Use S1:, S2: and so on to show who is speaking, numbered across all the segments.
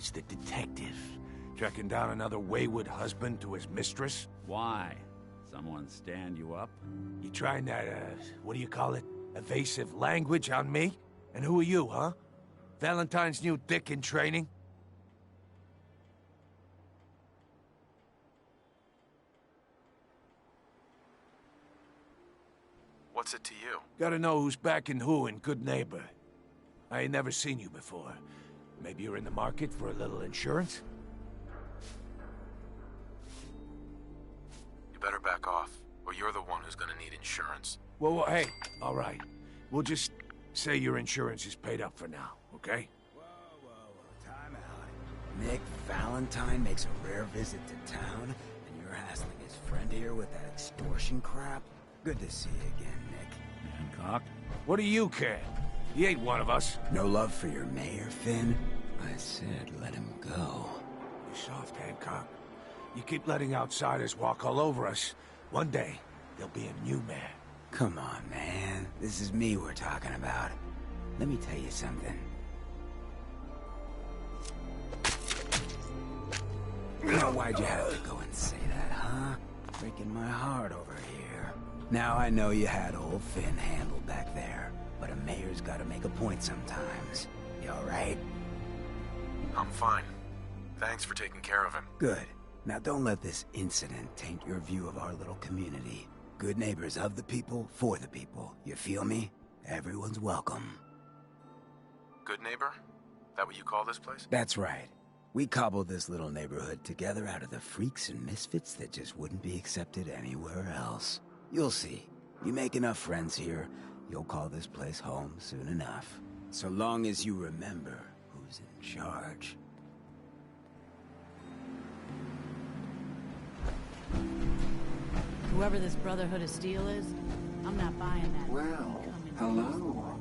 S1: It's the detective. Tracking down another wayward husband to his mistress.
S2: Why? Someone stand you up?
S1: You trying that, what do you call it? Evasive language on me? And who are you, huh? Valentine's new dick in training?
S3: What's it to you?
S1: Gotta know who's backing who in Good Neighbor. I ain't never seen you before. Maybe you're in the market for a little insurance?
S3: You better back off, or you're the one who's gonna need insurance.
S1: Well, hey, all right. We'll just say your insurance is paid up for now, okay?
S4: Whoa, time out. Nick Valentine makes a rare visit to town, and you're hassling his friend here with that extortion crap? Good to see you again, Nick.
S2: Hancock?
S1: What do you care? He ain't one of us.
S4: No love for your mayor, Finn? I said let him go.
S1: You soft, Hancock. You keep letting outsiders walk all over us. One day, there'll be a new mayor.
S4: Come on, man. This is me we're talking about. Let me tell you something. Now, why'd you have to go and say that, huh? Breaking my heart over here. Now I know you had old Finn handled back there, but a mayor's gotta make a point sometimes. You alright?
S3: I'm fine. Thanks for taking care of him.
S4: Good. Now don't let this incident taint your view of our little community. Good neighbors of the people, for the people. You feel me? Everyone's welcome.
S3: Good neighbor? That what you call this place?
S4: That's right. We cobbled this little neighborhood together out of the freaks and misfits that just wouldn't be accepted anywhere else. You'll see. You make enough friends here, you'll call this place home soon enough. So long as you remember who's in charge.
S5: Whoever this Brotherhood of Steel is, I'm not buying that.
S6: Well, hello.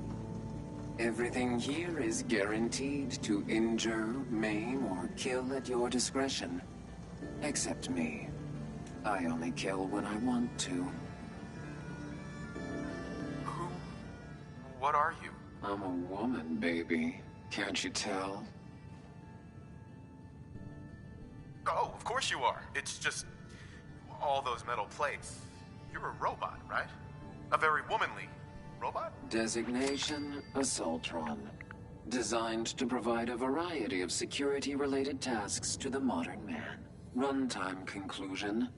S6: Everything here is guaranteed to injure, maim, or kill at your discretion. Except me. I only kill when I want to.
S3: Who? What are you?
S6: I'm a woman, baby. Can't you tell?
S3: Oh, of course you are. It's just... all those metal plates. You're a robot, right? A very womanly robot?
S6: Designation, Assaultron. Designed to provide a variety of security-related tasks to the modern man. Runtime conclusion.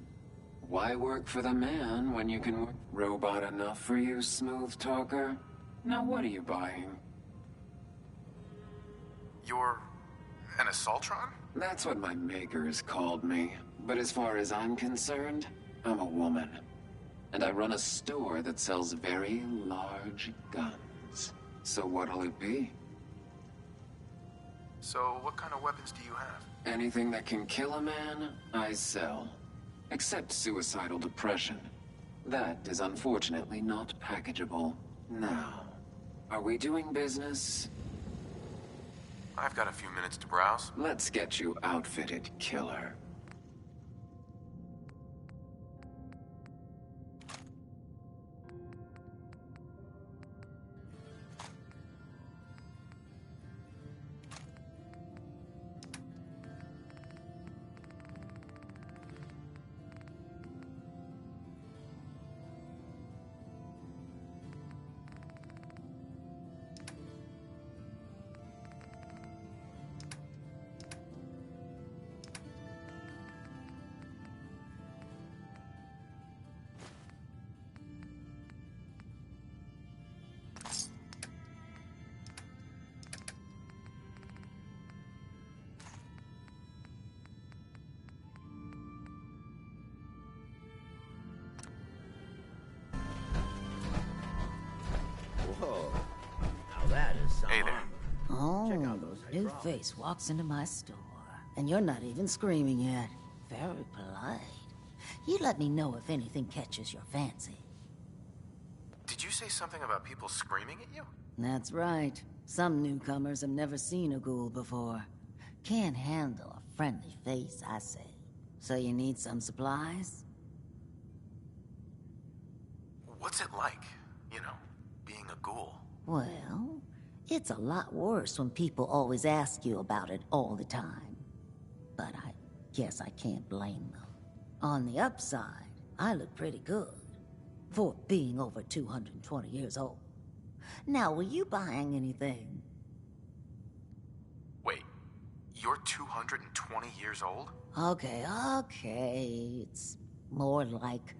S6: Why work for the man when you can work? Robot enough for you, smooth talker? Now what are you buying?
S3: You're... an Assaultron?
S6: That's what my makers called me. But as far as I'm concerned, I'm a woman. And I run a store that sells very large guns. So what'll it be?
S3: So what kind of weapons do you have?
S6: Anything that can kill a man, I sell. Except suicidal depression. That is unfortunately not packageable. Now, are we doing business?
S3: I've got a few minutes to browse.
S6: Let's get you outfitted, killer.
S7: Whoa. Now that is some
S3: Hey there.
S7: armor.
S5: Oh,
S7: Check out those
S5: new
S7: hydraulics.
S5: face walks into my store. And you're not even screaming yet. Very polite. You let me know if anything catches your fancy.
S3: Did you say something about people screaming at you?
S5: That's right. Some newcomers have never seen a ghoul before. Can't handle a friendly face, I say. So you need some supplies?
S3: What's it like, you know, being a ghoul?
S5: Well, It's a lot worse when people always ask you about it all the time. But I guess I can't blame them. On the upside, I look pretty good for being over 220 years old. Now, were you buying anything?
S3: Wait, you're 220 years old?
S5: Okay. It's more like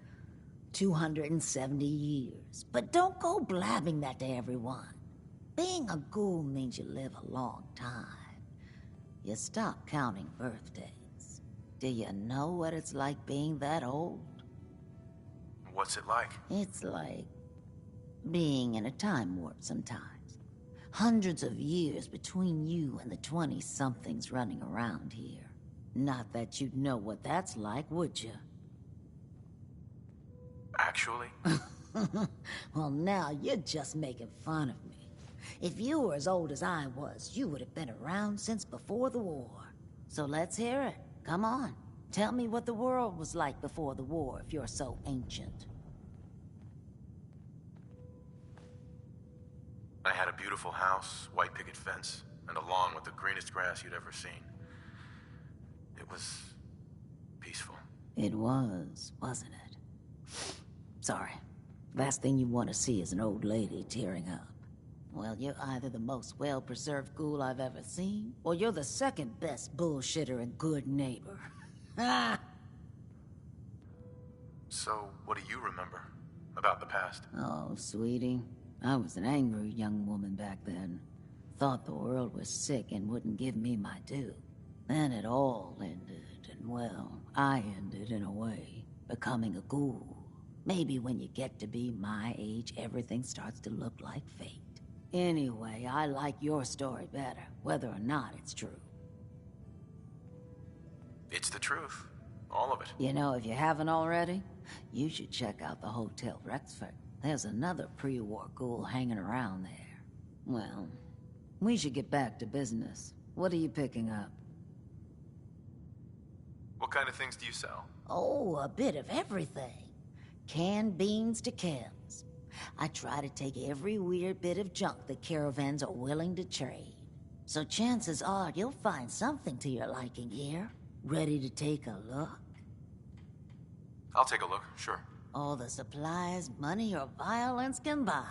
S5: 270 years. But don't go blabbing that to everyone. Being a ghoul means you live a long time. You stop counting birthdays. Do you know what it's like being that old?
S3: What's it like?
S5: It's like being in a time warp sometimes. Hundreds of years between you and the 20-somethings running around here. Not that you'd know what that's like, would you?
S3: Actually?
S5: Well, now you're just making fun of me. If you were as old as I was, you would have been around since before the war. So let's hear it. Come on. Tell me what the world was like before the war if you're so ancient.
S3: I had a beautiful house, white picket fence, and a lawn with the greenest grass you'd ever seen. It was peaceful.
S5: It was, wasn't it? Sorry. Last thing you want to see is an old lady tearing up. Well, you're either the most well-preserved ghoul I've ever seen, or you're the second best bullshitter and good neighbor.
S3: So, what do you remember about the past?
S5: Oh, sweetie. I was an angry young woman back then. Thought the world was sick and wouldn't give me my due. Then it all ended, and well, I ended in a way, becoming a ghoul. Maybe when you get to be my age, everything starts to look like fate. Anyway, I like your story better, whether or not it's true.
S3: It's the truth. All of it.
S5: You know, if you haven't already, you should check out the Hotel Rexford. There's another pre-war ghoul hanging around there. Well, we should get back to business. What are you picking up?
S3: What kind of things do you sell?
S5: Oh, a bit of everything. Canned beans to chems. I try to take every weird bit of junk that caravans are willing to trade. So chances are you'll find something to your liking here. Ready to take a look?
S3: I'll take a look, sure.
S5: All the supplies money or violence can buy.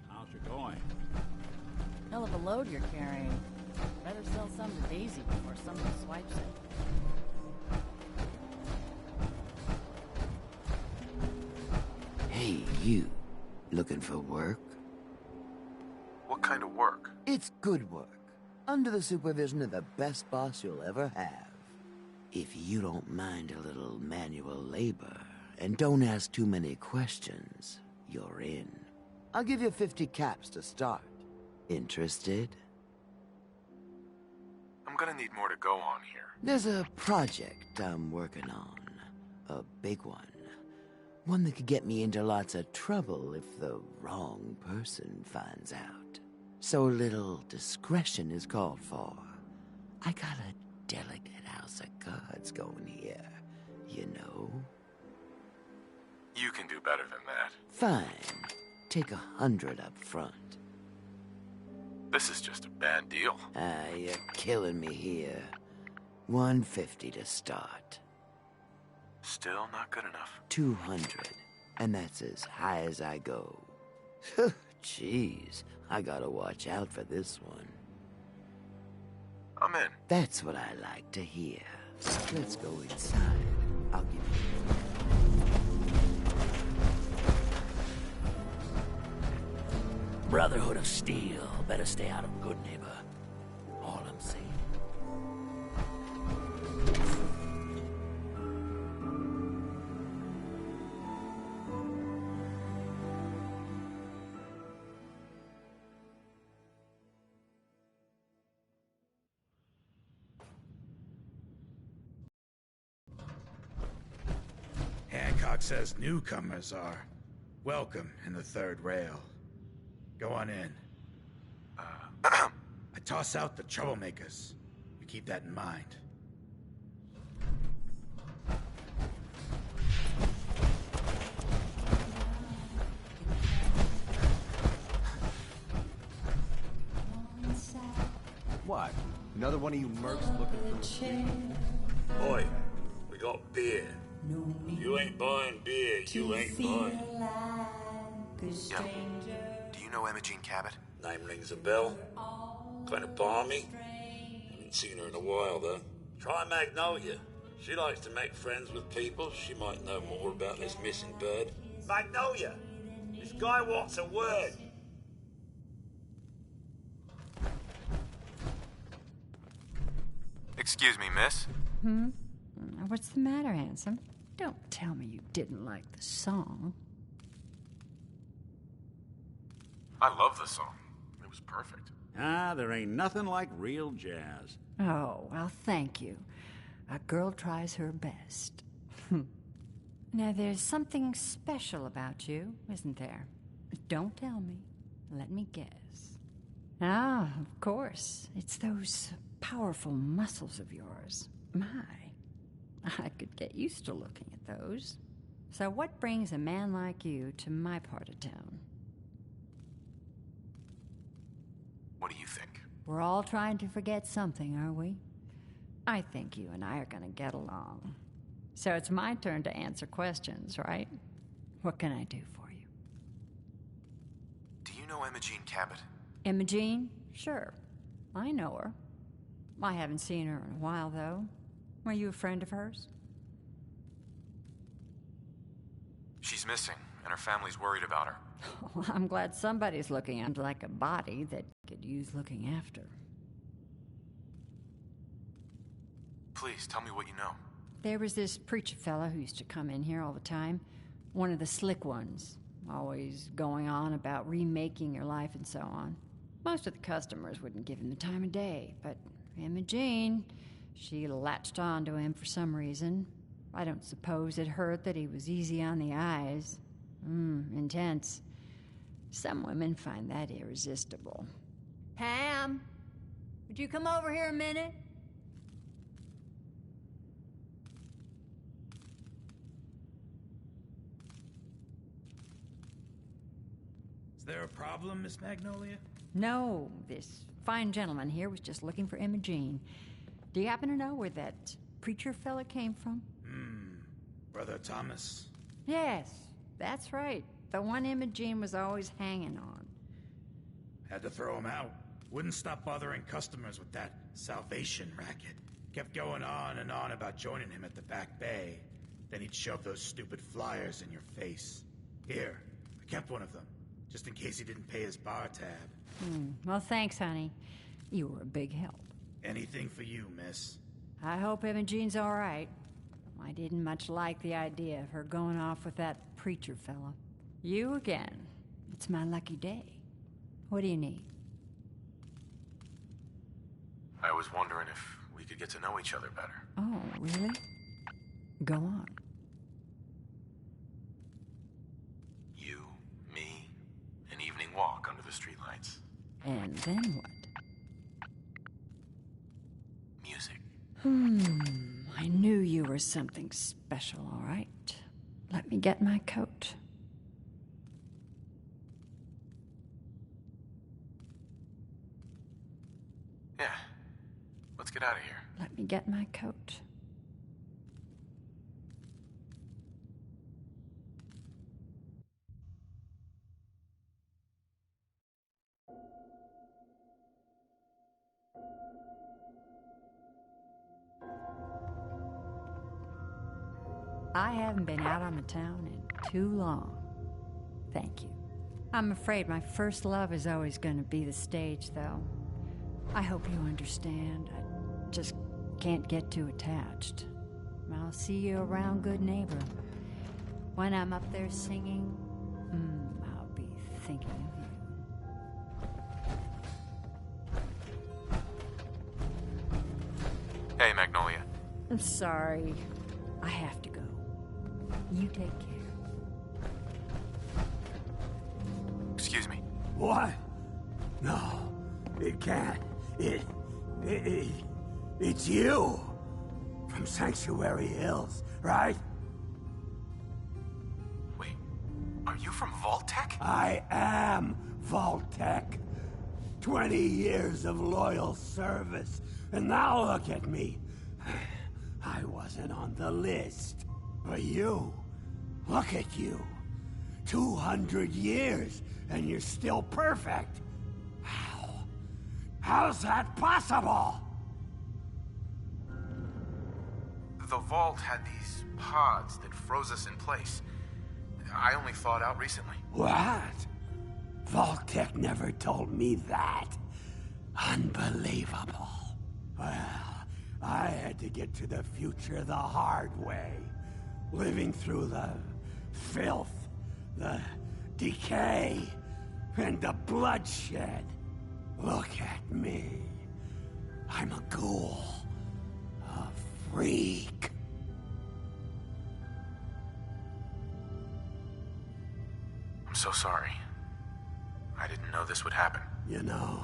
S2: How's it going?
S8: Hell of a load you're carrying. Better sell some to Daisy before someone swipes it.
S4: Hey, you. Looking for work?
S3: What kind of work?
S4: It's good work. Under the supervision of the best boss you'll ever have. If you don't mind a little manual labor, and don't ask too many questions, you're in. I'll give you 50 caps to start. Interested?
S3: I'm gonna need more to go on here.
S4: There's a project I'm working on. A big one. One that could get me into lots of trouble if the wrong person finds out. So little discretion is called for. I got a delicate house of cards going here, you know?
S3: You can do better than that.
S4: Fine. Take 100 up front.
S3: This is just a bad deal.
S4: You're killing me here. 150 to start.
S3: Still not good enough.
S4: 200. And that's as high as I go. Jeez, I gotta watch out for this one.
S3: I'm in.
S4: That's what I like to hear. Let's go inside. I'll give you...
S9: Brotherhood of Steel. Better stay out of good neighbor. All I'm saying.
S10: Talk says newcomers are welcome in the third rail. Go on in. I toss out the troublemakers. You keep that in mind.
S11: What? Another one of you mercs looking for a street?
S9: Boy, we got beer. If you ain't buying beer, you ain't buying.
S3: Yeah. Do you know Emma Jean Cabot?
S9: Name rings a bell. Kind of balmy. Haven't seen her in a while, though. Try Magnolia. She likes to make friends with people. She might know more about this missing bird. Magnolia! This guy wants a word.
S3: Excuse me, miss?
S8: What's the matter, handsome? Don't tell me you didn't like the song.
S3: I love the song. It was perfect.
S2: Ah, there ain't nothing like real jazz.
S8: Oh, well, thank you. A girl tries her best. Now, there's something special about you, isn't there? Don't tell me. Let me guess. Ah, of course. It's those powerful muscles of yours. My, I could get used to looking at those. So what brings a man like you to my part of town?
S3: What do you think?
S8: We're all trying to forget something, are we? I think you and I are gonna get along. So it's my turn to answer questions, right? What can I do for you?
S3: Do you know Emma Jean Cabot?
S8: Emma Jean? Sure. I know her. I haven't seen her in a while, though. Were you a friend of hers?
S3: She's missing, and her family's worried about her.
S8: Well, I'm glad somebody's looking at her like a body that could use looking after.
S3: Please, tell me what you know.
S8: There was this preacher fella who used to come in here all the time. One of the slick ones. Always going on about remaking your life and so on. Most of the customers wouldn't give him the time of day, but Emma Jean, she latched on to him for some reason. I don't suppose it hurt that he was easy on the eyes. Intense. Some women find that irresistible. Pam, would you come over here a minute?
S10: Is there a problem, Miss Magnolia?
S8: No, this fine gentleman here was just looking for Emma Jean. Do you happen to know where that preacher fella came from?
S10: Brother Thomas?
S8: Yes, that's right. The one Emma Jean was always hanging on.
S10: Had to throw him out. Wouldn't stop bothering customers with that salvation racket. Kept going on and on about joining him at the back bay. Then he'd shove those stupid flyers in your face. Here, I kept one of them, just in case he didn't pay his bar tab.
S8: Well, thanks, honey. You were a big help.
S10: Anything for you, miss.
S8: I hope Emma Jean's all right. I didn't much like the idea of her going off with that preacher fella. You again. It's my lucky day. What do you need?
S3: I was wondering if we could get to know each other better.
S8: Oh, really? Go on.
S3: You, me, an evening walk under the streetlights.
S8: And then what?
S3: Music.
S8: I knew you were something special, all right. Let me get my coat.
S3: Yeah. Let's get out of here.
S8: Let me get my coat. I haven't been out on the town in too long. Thank you. I'm afraid my first love is always going to be the stage, though. I hope you understand. I just can't get too attached. I'll see you around, good neighbor. When I'm up there singing, I'll be thinking of you.
S3: Hey, Magnolia.
S8: I'm sorry. I have to go. You take care.
S3: Excuse me.
S1: What? No, it can't. It's you. From Sanctuary Hills, right?
S3: Wait, are you from Vault-Tec?
S1: I am Vault-Tec. 20 years of loyal service, and now look at me. I wasn't on the list. But you, look at you. 200 years, and you're still perfect. How's that possible?
S3: The Vault had these pods that froze us in place. I only thawed out recently.
S1: What? Vault-Tec never told me that. Unbelievable. Well, I had to get to the future the hard way. Living through the filth, the decay, and the bloodshed. Look at me. I'm a ghoul. A freak.
S3: I'm so sorry. I didn't know this would happen.
S1: You know,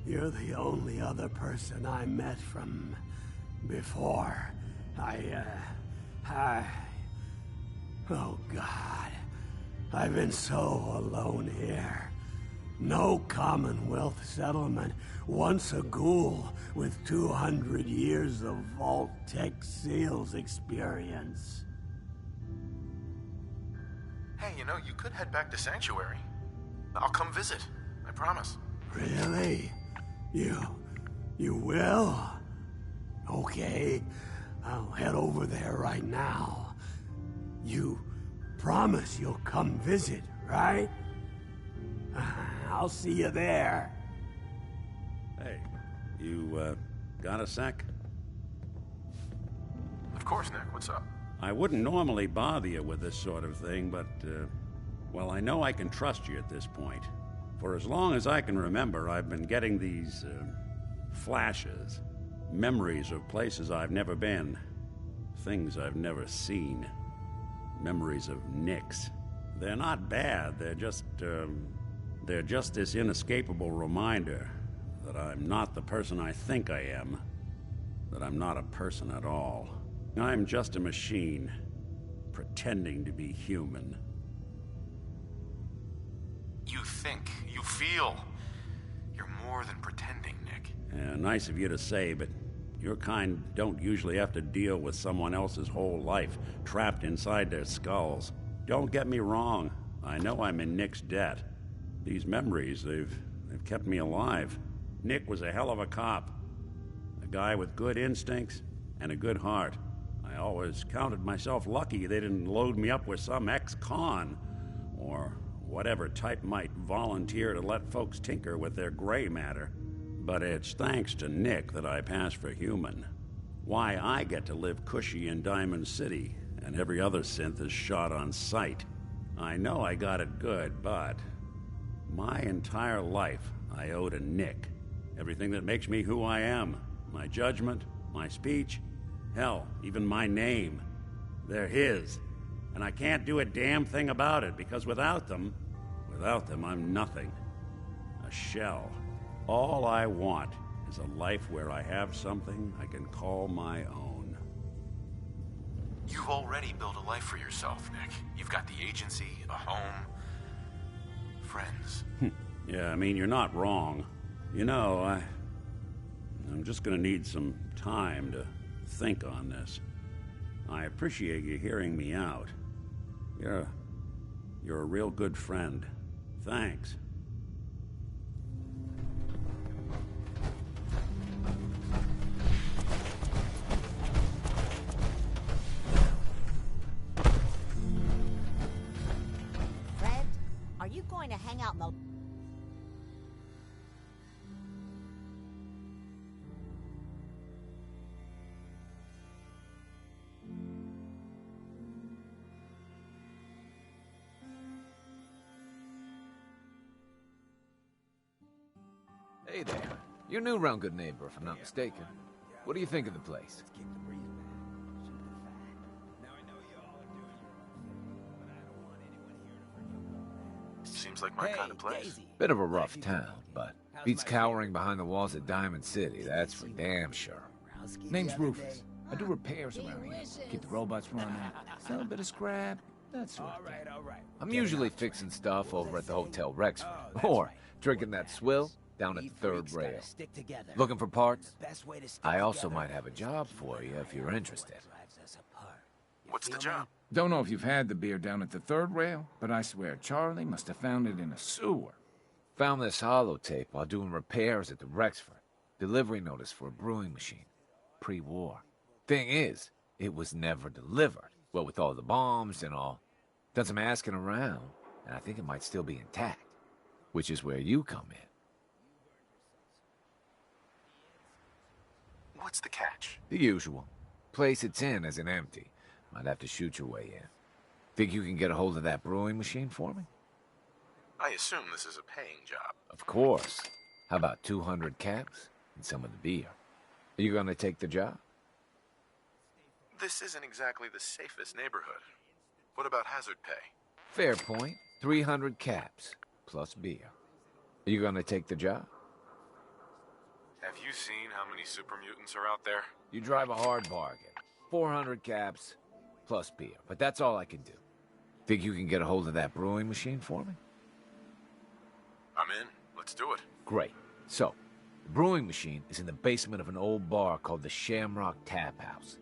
S1: you're the only other person I met from before. Oh God. I've been so alone here. No Commonwealth settlement. Once a ghoul with 200 years of Vault-Tec seals experience.
S3: Hey, you know, you could head back to Sanctuary. I'll come visit. I promise.
S1: Really? You will? Okay. I'll head over there right now. You promise you'll come visit, right? I'll see you there.
S2: Hey, you, got a sec?
S3: Of course, Nick. What's up?
S2: I wouldn't normally bother you with this sort of thing, but, well, I know I can trust you at this point. For as long as I can remember, I've been getting these, flashes. Memories of places I've never been. Things I've never seen. Memories of Nicks. They're not bad, they're just this inescapable reminder that I'm not the person I think I am. That I'm not a person at all. I'm just a machine, pretending to be human.
S3: You think, you feel. You're more than pretending, Nick.
S2: Yeah, nice of you to say, but your kind don't usually have to deal with someone else's whole life trapped inside their skulls. Don't get me wrong. I know I'm in Nick's debt. These memories, they've kept me alive. Nick was a hell of a cop. A guy with good instincts and a good heart. I always counted myself lucky they didn't load me up with some ex-con, or whatever type might volunteer to let folks tinker with their gray matter. But it's thanks to Nick that I pass for human. Why I get to live cushy in Diamond City, and every other synth is shot on sight. I know I got it good, but my entire life I owe to Nick. Everything that makes me who I am. My judgment, my speech, hell, even my name. They're his. And I can't do a damn thing about it, because without them, I'm nothing. A shell. All I want is a life where I have something I can call my own.
S3: You've already built a life for yourself, Nick. You've got the agency, a home, friends.
S2: Yeah, I mean, you're not wrong. You know, I'm just gonna need some time to think on this. I appreciate you hearing me out. You're a real good friend. Thanks.
S12: Fred, are you going to hang out in the...
S13: Hey there. You're new around Good Neighbor, if I'm not mistaken. What do you think of the place?
S3: Seems like my kind of place.
S13: Bit of a rough town, but beats cowering behind the walls of Diamond City, that's for damn sure.
S14: Name's Rufus. I do repairs around here. Keep the robots running, sell a bit of scrap, that sort of thing.
S13: I'm usually fixing stuff over at the Hotel Rexford, or drinking that swill down at the third rail. Looking for parts? I also might have a job for you if you're interested.
S3: What's the job?
S14: Don't know if you've had the beer down at the third rail, but I swear Charlie must have found it in a sewer.
S13: Found this holotape while doing repairs at the Rexford. Delivery notice for a brewing machine. Pre-war. Thing is, it was never delivered. Well, with all the bombs and all. Done some asking around, and I think it might still be intact. Which is where you come in.
S3: What's the catch?
S13: The usual. Place it's in isn't empty. Might have to shoot your way in. Think you can get a hold of that brewing machine for me?
S3: I assume this is a paying job.
S13: Of course. How about 200 caps and some of the beer? Are you gonna take the job?
S3: This isn't exactly the safest neighborhood. What about hazard pay?
S13: Fair point. 300 caps, plus beer. Are you gonna take the job?
S3: Have you seen how many super mutants are out there?
S13: You drive a hard bargain. 400 caps, plus beer. But that's all I can do. Think you can get a hold of that brewing machine for me?
S3: I'm in. Let's do it.
S13: Great. So, the brewing machine is in the basement of an old bar called the Shamrock Tap House.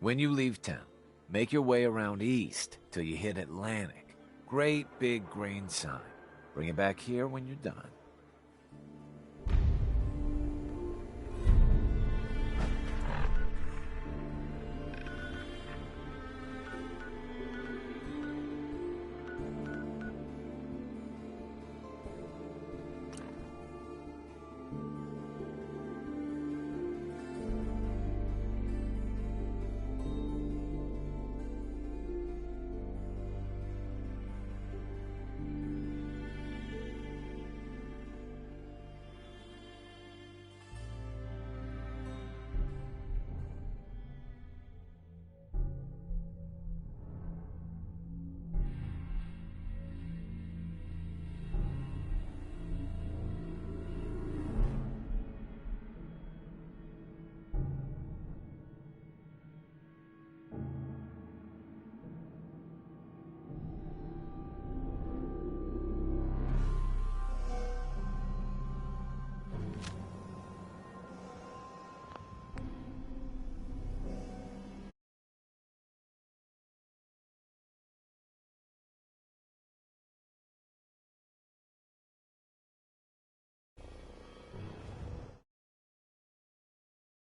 S13: When you leave town, make your way around east till you hit Atlantic. Great big green sign. Bring it back here when you're done.